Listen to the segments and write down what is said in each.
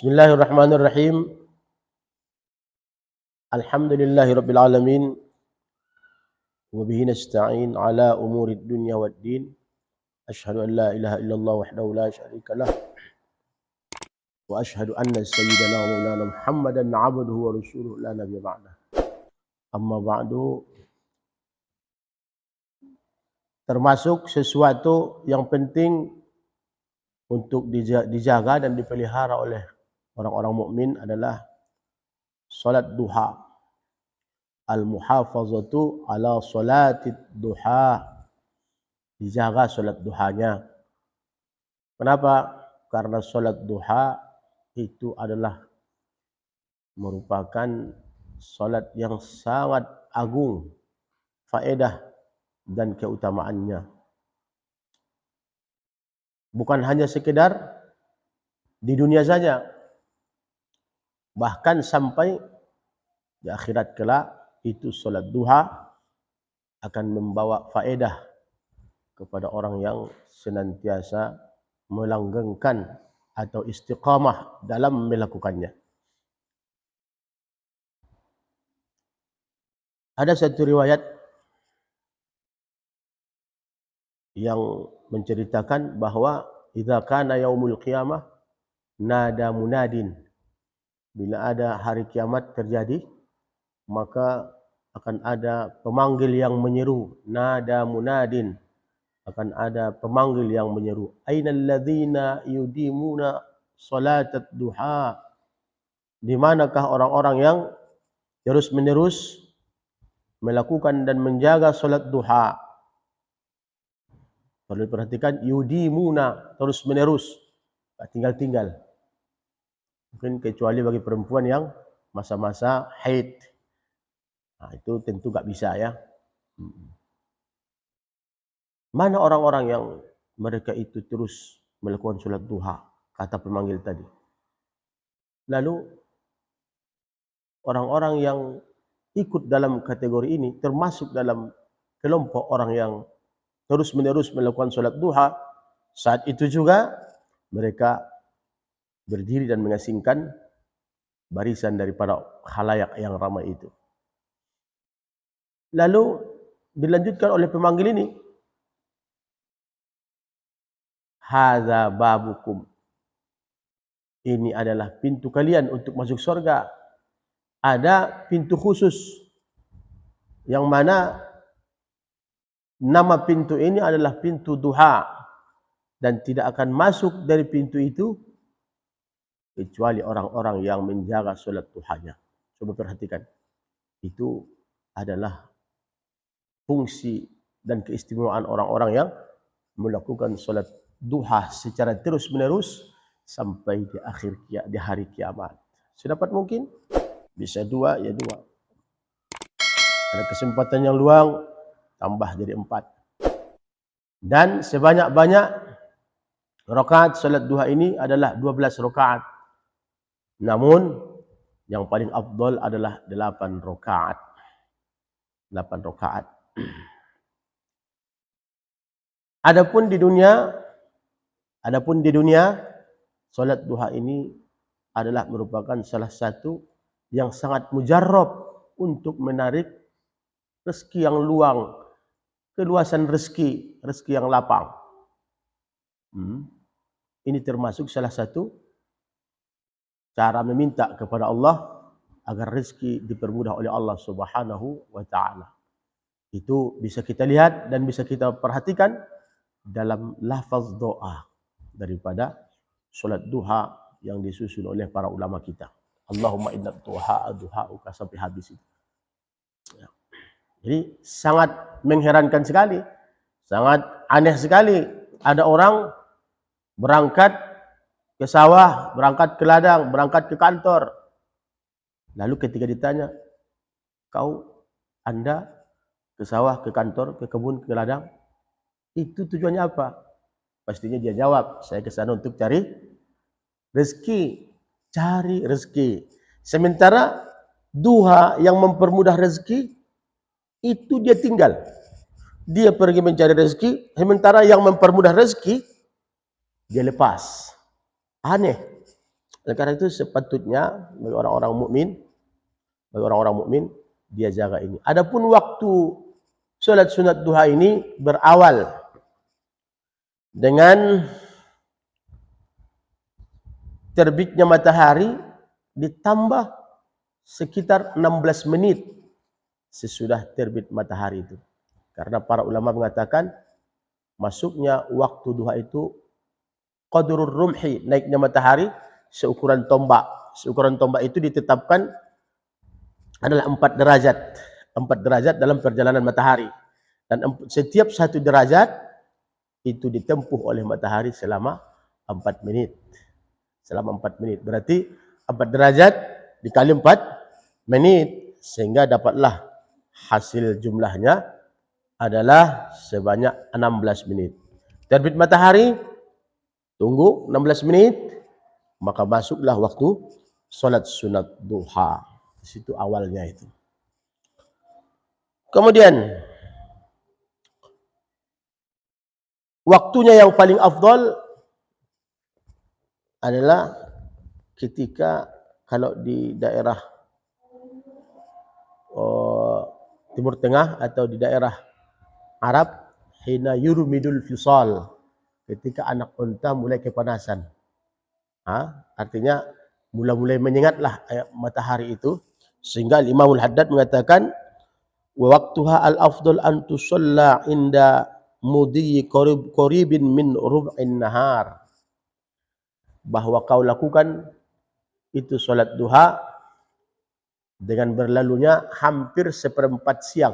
Bismillahirrahmanirrahim. Alhamdulillahi rabbil alamin. Wa bihi nasta'in ala umurid dunya waddin. Asyhadu an la ilaha illallah wahdahu la syarika lah. Wa asyhadu anna sayyidana wa maulana Muhammadan abduhu wa rasuluhu la nabiyya ba'dah. Amma ba'du, termasuk sesuatu yang penting untuk dijaga dan dipelihara oleh orang-orang mukmin adalah salat duha. Al-muhafazatu ala salatid duha. Dijaga salat duhanya. Kenapa? Karena salat duha itu adalah merupakan salat yang sangat agung faedah dan keutamaannya. Bukan hanya sekedar di dunia saja, bahkan sampai di akhirat kelak itu salat duha akan membawa faedah kepada orang yang senantiasa melanggengkan atau istiqamah dalam melakukannya. Ada satu riwayat yang menceritakan bahwa idza kana yaumul qiyamah nada munadin. Bila ada hari kiamat terjadi, maka akan ada pemanggil yang menyeru. Nada munadin. Akan ada pemanggil yang menyeru. Ainal ladzina yudimuna salatat duha. Di manakah orang-orang yang terus-menerus melakukan dan menjaga salat duha? Perlu diperhatikan, yudimuna, terus-menerus. Tak tinggal-tinggal. Mungkin kecuali bagi perempuan yang masa-masa haid. Nah, itu tentu tak bisa ya. Mana orang-orang yang mereka itu terus melakukan salat duha, kata pemanggil tadi. Lalu orang-orang yang ikut dalam kategori ini termasuk dalam kelompok orang yang terus-menerus melakukan salat duha. Saat itu juga mereka berdiri dan mengasingkan barisan daripada khalayak yang ramai itu. Lalu dilanjutkan oleh pemanggil ini, hadza babukum. Ini adalah pintu kalian untuk masuk surga. Ada pintu khusus yang mana nama pintu ini adalah pintu duha dan tidak akan masuk dari pintu itu kecuali orang-orang yang menjaga salat duhanya. Coba perhatikan. Itu adalah fungsi dan keistimewaan orang-orang yang melakukan salat duha secara terus-menerus sampai di hari kiamat. Sedapat mungkin bisa 2 ya 2. Ada kesempatan yang luang tambah jadi 4. Dan sebanyak-banyak rakaat salat duha ini adalah 12 rakaat. Namun yang paling afdal adalah 8 rakaat. 8 rakaat. Adapun di dunia salat duha ini adalah merupakan salah satu yang sangat mujarrab untuk menarik rezeki yang luang, keluasan rezeki yang lapang. Ini termasuk salah satu cara meminta kepada Allah agar rezeki dipermudah oleh Allah Subhanahu wa taala. Itu bisa kita lihat dan bisa kita perhatikan dalam lafaz doa daripada salat duha yang disusun oleh para ulama kita. Allahumma inna duha'uka sampai habis itu. Ya. Jadi sangat mengherankan sekali, sangat aneh sekali ada orang berangkat ke sawah, berangkat ke ladang, berangkat ke kantor. Lalu ketika ditanya, Anda ke sawah, ke kantor, ke kebun, ke ladang, itu tujuannya apa? Pastinya dia jawab, saya ke sana untuk cari rezeki. Cari rezeki. Sementara duha yang mempermudah rezeki, itu dia tinggal. Dia pergi mencari rezeki, sementara yang mempermudah rezeki, dia lepas. Aneh. Oleh karena itu sepatutnya bagi orang-orang mukmin dia jaga ini. Adapun waktu salat sunat duha ini berawal dengan terbitnya matahari ditambah sekitar 16 menit sesudah terbit matahari itu. Karena para ulama mengatakan masuknya waktu duha itu qadrul rumhi, naiknya matahari seukuran tombak. Seukuran tombak itu ditetapkan adalah 4 derajat. 4 derajat dalam perjalanan matahari. Dan setiap 1 derajat itu ditempuh oleh matahari selama 4 menit. Selama 4 menit. Berarti 4 derajat dikali 4 menit. Sehingga dapatlah hasil jumlahnya adalah sebanyak 16 menit. Terbit matahari, tunggu 16 menit, maka masuklah waktu solat sunat duha. Di situ awalnya itu. Kemudian waktunya yang paling afdal adalah ketika kalau di daerah Timur Tengah atau di daerah Arab, hina yurmidul fisal, ketika anak unta mulai kepanasan. Artinya mulai menyengatlah matahari itu, sehingga Imam Al-Haddad mengatakan waktuha al-afdal an tusalla inda mudhi qaribin min rub'in nahar, bahwa kau lakukan itu salat duha dengan berlalunya hampir seperempat siang.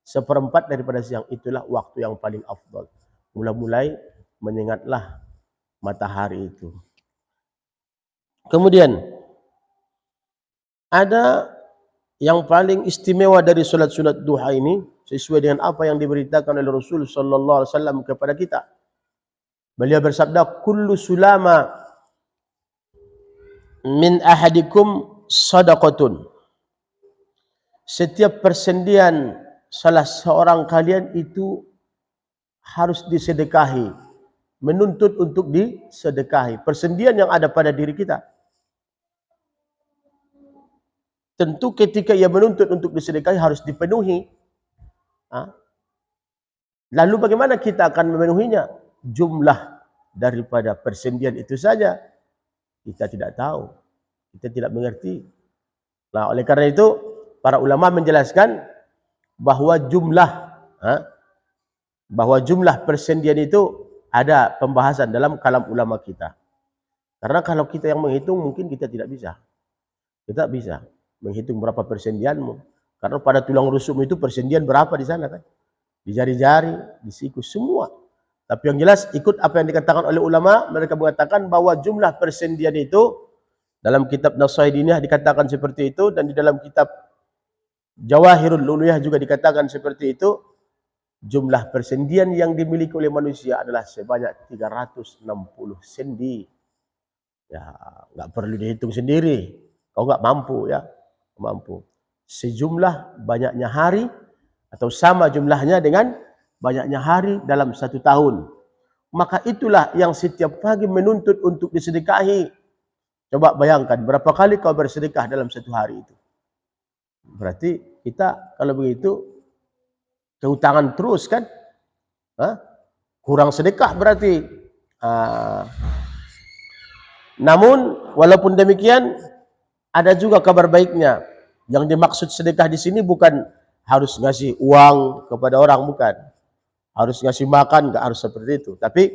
Seperempat daripada siang, itulah waktu yang paling afdal. Mulai menyengatlah matahari itu. Kemudian ada yang paling istimewa dari salat sunat duha ini sesuai dengan apa yang diberitakan oleh Rasul sallallahu alaihi wasallam kepada kita. Beliau bersabda, kullu sulama min ahadikum sadaqatun. Setiap persendian salah seorang kalian itu harus disedekahi, menuntut untuk disedekahi. Persendian yang ada pada diri kita. Tentu ketika ia menuntut untuk disedekahi harus dipenuhi. Lalu bagaimana kita akan memenuhinya? Jumlah daripada persendian itu saja kita tidak tahu, kita tidak mengerti. Nah, oleh karena itu para ulama menjelaskan bahwa jumlah persendian itu ada pembahasan dalam kalam ulama kita. Karena kalau kita yang menghitung mungkin kita tidak bisa. Kita bisa menghitung berapa persendianmu. Karena pada tulang rusukmu itu persendian berapa di sana kan? Di jari-jari, di siku, semua. Tapi yang jelas ikut apa yang dikatakan oleh ulama, mereka mengatakan bahwa jumlah persendian itu dalam kitab Nasaidiniyah dikatakan seperti itu, dan di dalam kitab Jawahirul Uluyah juga dikatakan seperti itu. Jumlah persendian yang dimiliki oleh manusia adalah sebanyak 360 sendi. Ya, nggak perlu dihitung sendiri. Kau nggak mampu ya, mampu. Sejumlah banyaknya hari atau sama jumlahnya dengan banyaknya hari dalam 1 tahun. Maka itulah yang setiap pagi menuntut untuk disedekahi. Coba bayangkan berapa kali kau bersedekah dalam 1 hari itu. Berarti kita kalau begitu kehutangan terus kan? Kurang sedekah berarti. Namun walaupun demikian ada juga kabar baiknya. Yang dimaksud sedekah di sini bukan harus ngasih uang kepada orang, bukan. Harus ngasih makan, enggak harus seperti itu. Tapi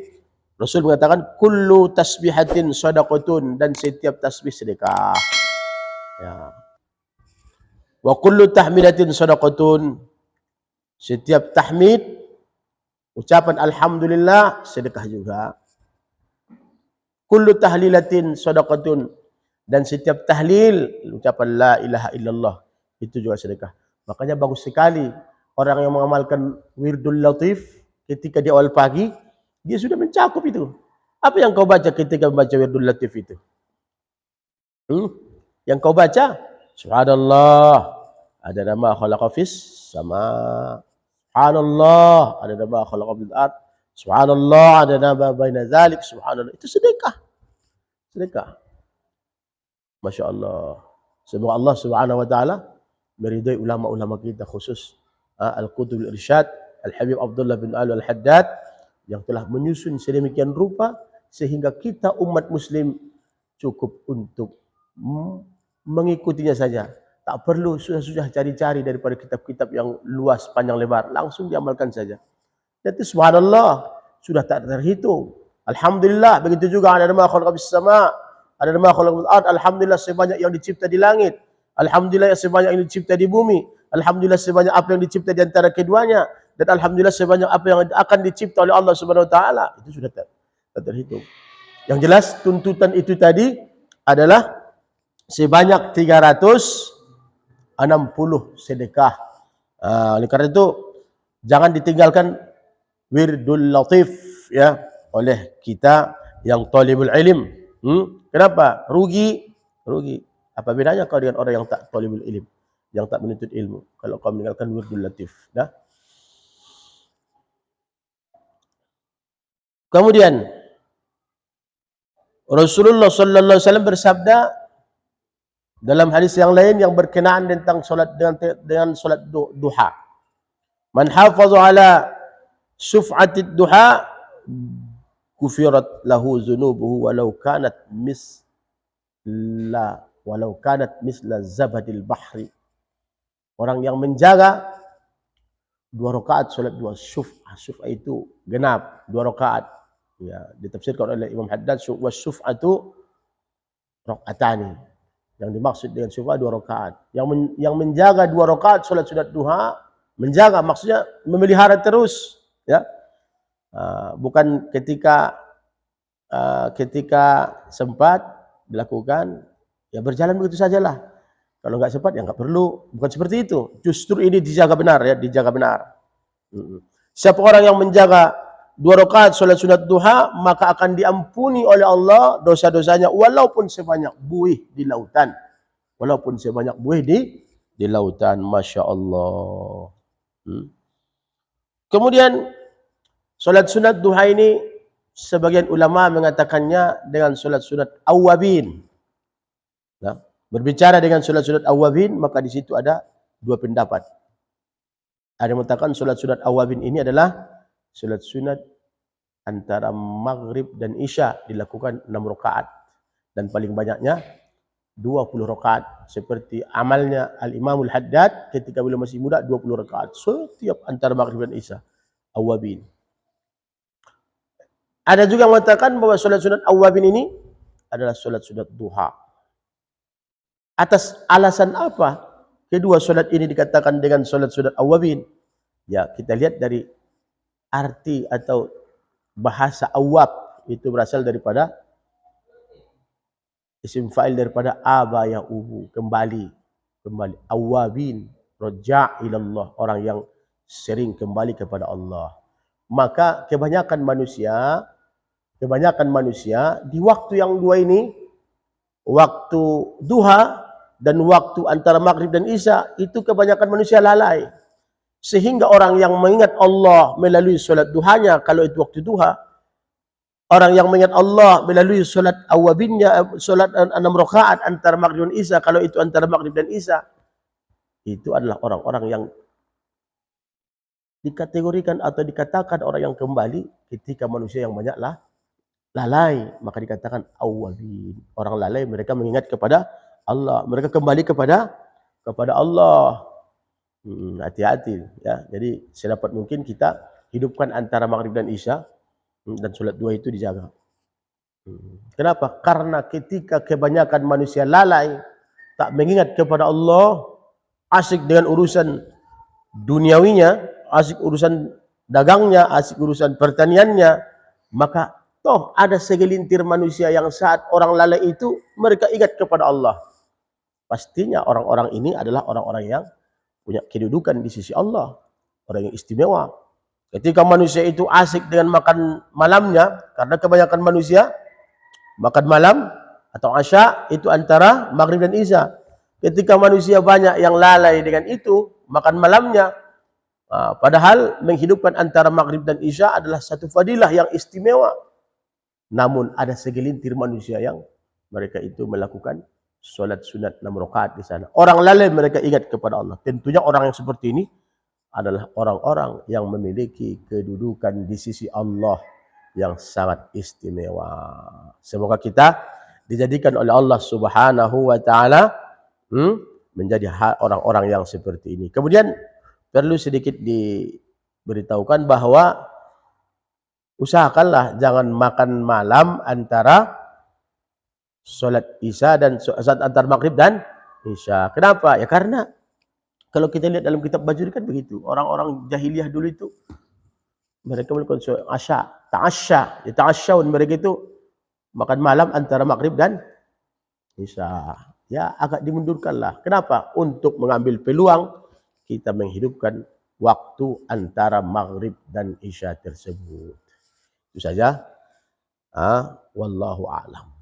Rasul mengatakan kullu tasbihatin shadaqatun, dan setiap tasbih sedekah. Ya. Wa kullu tahmidatin shadaqatun, setiap tahmid ucapan alhamdulillah sedekah juga. Kullu tahlilatin shadaqatun, dan setiap tahlil ucapan la ilaha illallah itu juga sedekah. Makanya bagus sekali orang yang mengamalkan wirdul latif ketika di awal pagi, dia sudah mencakup itu. Apa yang kau baca ketika membaca wirdul latif itu? Yang kau baca, subhanallah, ada nama khalaqafis sama, subhanallah, ada nama khalaqafil ard, subhanallah, ada nama baina zalik, subhanallah. Itu sedekah. Sedekah. Masya Allah. Semoga Allah Subhanahu Wa Taala meridai ulama-ulama kita khusus Al-Qutb Al-Irsyad Al-Habib Abdullah bin Ali Al-Haddad yang telah menyusun sedemikian rupa sehingga kita umat muslim cukup untuk mengikutinya saja. Tak perlu susah-susah cari-cari daripada kitab-kitab yang luas panjang lebar, langsung diamalkan saja. Dan itu subhanallah sudah tak terhitung. Alhamdulillah, begitu juga ada nama khalaqis sama, ada nama khalaqis ard. Alhamdulillah sebanyak yang dicipta di langit. Alhamdulillah sebanyak yang dicipta di bumi. Alhamdulillah sebanyak apa yang dicipta di antara keduanya, dan alhamdulillah sebanyak apa yang akan dicipta oleh Allah Subhanahu Wa Taala. Itu sudah tak terhitung. Yang jelas tuntutan itu tadi adalah sebanyak 360 sedekah. Oleh karena itu jangan ditinggalkan wirdul latif ya oleh kita yang talibul ilm. Kenapa? Rugi. Apa bedanya kau dengan orang yang tak talibul ilm, yang tak menuntut ilmu, kalau kau meninggalkan wirdul latif? Dah. Kemudian Rasulullah sallallahu alaihi wasallam bersabda dalam hadis yang lain yang berkenaan tentang solat dengan solat duha. Man hafaza ala syuf'atid duha kufirat lahu dzunubuhu walau kanat misla zabadil bahri. Orang yang menjaga 2 rakaat solat dua syuf'ah. Syuf'ah itu genap 2 rakaat. Ya, ditafsirkan oleh Imam Haddad wasyuf'atu rakaatani. Yang dimaksud dengan syuf'ah 2 rakaat. Yang menjaga 2 rakaat solat sunat duha, menjaga maksudnya memelihara terus, ya. Bukan ketika sempat dilakukan, ya berjalan begitu sajalah. Kalau enggak sempat ya enggak perlu. Bukan seperti itu. Justru ini dijaga benar, ya, dijaga benar. Siapa orang yang menjaga 2 rakaat solat sunat duha, maka akan diampuni oleh Allah dosa-dosanya walaupun sebanyak buih di lautan. Walaupun sebanyak buih di lautan. Masya Allah. Kemudian solat sunat duha ini sebagian ulama mengatakannya dengan solat sunat awwabin. Nah, berbicara dengan solat sunat awwabin, maka di situ ada 2 pendapat. Ada yang mengatakan solat sunat awwabin ini adalah solat sunat antara maghrib dan isya, dilakukan 6 rakaat dan paling banyaknya 20 rakaat seperti amalnya Al-Imamul Haddad ketika beliau masih muda, 20 rakaat setiap antara maghrib dan isya, awwabin. Ada juga yang mengatakan bahwa solat sunat awwabin ini adalah solat sunat duha. Atas alasan apa kedua solat ini dikatakan dengan solat sunat awwabin? Ya, kita lihat dari arti atau bahasa awwab, itu berasal daripada isim fa'il daripada aba ya'ubu, kembali. Awwabin, raja' ilallah, orang yang sering kembali kepada Allah. Maka kebanyakan manusia di waktu yang dua ini, waktu duha dan waktu antara maghrib dan isya, itu kebanyakan manusia lalai. Sehingga orang yang mengingat Allah melalui solat duhanya, kalau itu waktu duha, orang yang mengingat Allah melalui solat awwabinnya, solat 6 rakaat antara maghrib dan isya, kalau itu antara maghrib dan isya, itu adalah orang-orang yang dikategorikan atau dikatakan orang yang kembali ketika manusia yang banyaklah lalai, maka dikatakan awwabin. Orang lalai, mereka mengingat kepada Allah, mereka kembali kepada Allah. Hati-hati, ya. Jadi sedapat mungkin kita hidupkan antara maghrib dan isya, dan solat dua itu dijaga. Kenapa? Karena ketika kebanyakan manusia lalai, tak mengingat kepada Allah, asik dengan urusan duniawinya, asik urusan dagangnya, asik urusan pertaniannya, maka toh ada segelintir manusia yang saat orang lalai itu mereka ingat kepada Allah. Pastinya orang-orang ini adalah orang-orang yang punya kedudukan di sisi Allah, orang yang istimewa. Ketika manusia itu asik dengan makan malamnya, karena kebanyakan manusia makan malam atau asya itu antara maghrib dan isya. Ketika manusia banyak yang lalai dengan itu, makan malamnya, padahal menghidupkan antara maghrib dan isya adalah satu fadilah yang istimewa. Namun ada segelintir manusia yang mereka itu melakukan solat sunat 6 rakaat di sana. Orang lalai mereka ingat kepada Allah. Tentunya orang yang seperti ini adalah orang-orang yang memiliki kedudukan di sisi Allah yang sangat istimewa. Semoga kita dijadikan oleh Allah Subhanahu wa taala menjadi orang-orang yang seperti ini. Kemudian perlu sedikit diberitahukan bahwa usahakanlah jangan makan malam antara solat Isya dan antara maghrib dan Isya. Kenapa? Ya karena kalau kita lihat dalam kitab Bajuri kan begitu. Orang-orang jahiliyah dulu itu mereka melakukan ta'asyaun, mereka itu makan malam antara maghrib dan Isya. Ya agak dimundurkanlah. Kenapa? Untuk mengambil peluang kita menghidupkan waktu antara maghrib dan Isya tersebut. Itu saja. Wallahu a'lam.